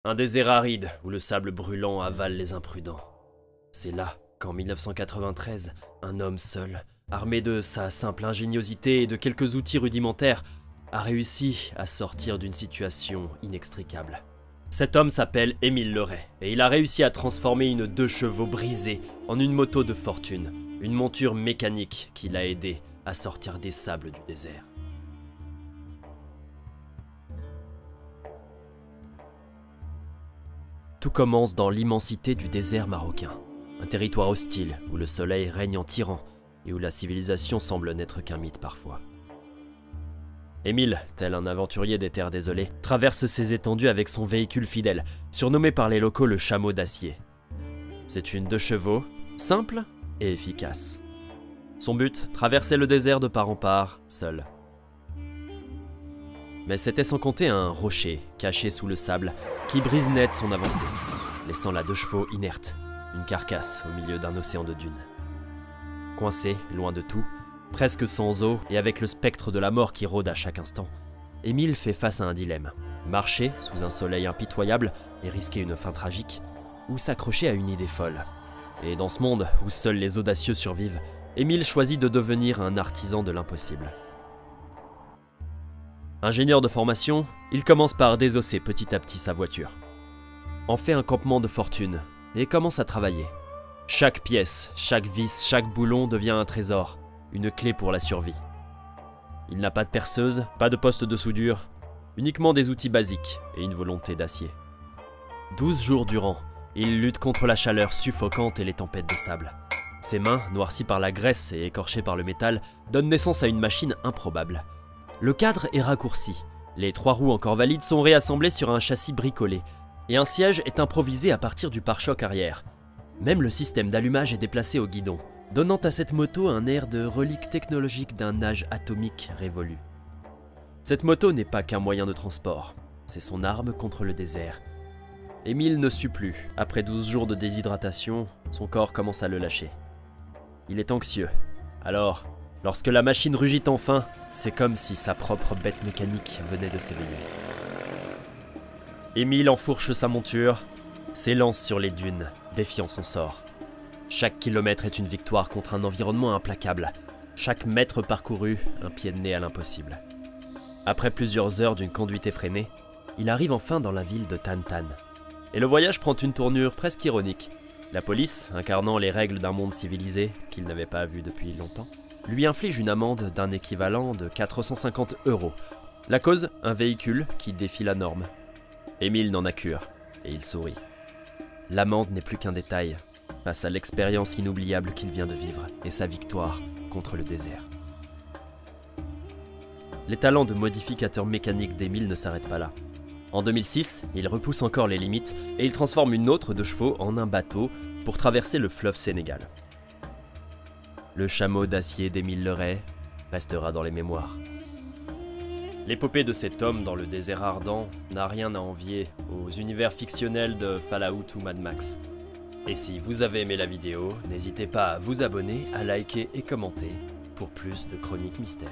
Un désert aride où le sable brûlant avale les imprudents. C'est là qu'en 1993, un homme seul, armé de sa simple ingéniosité et de quelques outils rudimentaires, a réussi à sortir d'une situation inextricable. Cet homme s'appelle Émile Leray et il a réussi à transformer une 2 chevaux brisée en une moto de fortune, une monture mécanique qui l'a aidé à sortir des sables du désert. Tout commence dans l'immensité du désert marocain, un territoire hostile où le soleil règne en tyran et où la civilisation semble n'être qu'un mythe parfois. Émile, tel un aventurier des terres désolées, traverse ces étendues avec son véhicule fidèle, surnommé par les locaux le chameau d'acier. C'est une 2 chevaux, simple et efficace. Son but, traverser le désert de part en part, seul. Mais c'était sans compter un rocher, caché sous le sable, qui brise net son avancée, laissant la 2 chevaux inerte, une carcasse au milieu d'un océan de dunes. Coincé, loin de tout, presque sans eau et avec le spectre de la mort qui rôde à chaque instant, Émile fait face à un dilemme. Marcher sous un soleil impitoyable et risquer une fin tragique, ou s'accrocher à une idée folle. Et dans ce monde où seuls les audacieux survivent, Émile choisit de devenir un artisan de l'impossible. Ingénieur de formation, il commence par désosser petit à petit sa voiture. En fait un campement de fortune et commence à travailler. Chaque pièce, chaque vis, chaque boulon devient un trésor, une clé pour la survie. Il n'a pas de perceuse, pas de poste de soudure, uniquement des outils basiques et une volonté d'acier. 12 jours durant, il lutte contre la chaleur suffocante et les tempêtes de sable. Ses mains, noircies par la graisse et écorchées par le métal, donnent naissance à une machine improbable. Le cadre est raccourci, les 3 roues encore valides sont réassemblées sur un châssis bricolé, et un siège est improvisé à partir du pare-choc arrière. Même le système d'allumage est déplacé au guidon, donnant à cette moto un air de relique technologique d'un âge atomique révolu. Cette moto n'est pas qu'un moyen de transport, c'est son arme contre le désert. Émile ne sut plus. Après 12 jours de déshydratation, son corps commence à le lâcher. Il est anxieux. Alors, lorsque la machine rugit enfin, c'est comme si sa propre bête mécanique venait de s'éveiller. Émile enfourche sa monture, s'élance sur les dunes, défiant son sort. Chaque kilomètre est une victoire contre un environnement implacable. Chaque mètre parcouru, un pied de nez à l'impossible. Après plusieurs heures d'une conduite effrénée, il arrive enfin dans la ville de Tan-Tan. Et le voyage prend une tournure presque ironique. La police, incarnant les règles d'un monde civilisé qu'il n'avait pas vu depuis longtemps, lui inflige une amende d'un équivalent de 450 €. La cause, un véhicule qui défie la norme. Émile n'en a cure, et il sourit. L'amende n'est plus qu'un détail, face à l'expérience inoubliable qu'il vient de vivre et sa victoire contre le désert. Les talents de modificateur mécanique d'Émile ne s'arrêtent pas là. En 2006, il repousse encore les limites et il transforme une autre 2 chevaux en un bateau pour traverser le fleuve Sénégal. Le chameau d'acier d'Émile Leray restera dans les mémoires. L'épopée de cet homme dans le désert ardent n'a rien à envier aux univers fictionnels de Fallout ou Mad Max. Et si vous avez aimé la vidéo, n'hésitez pas à vous abonner, à liker et commenter pour plus de chroniques mystères.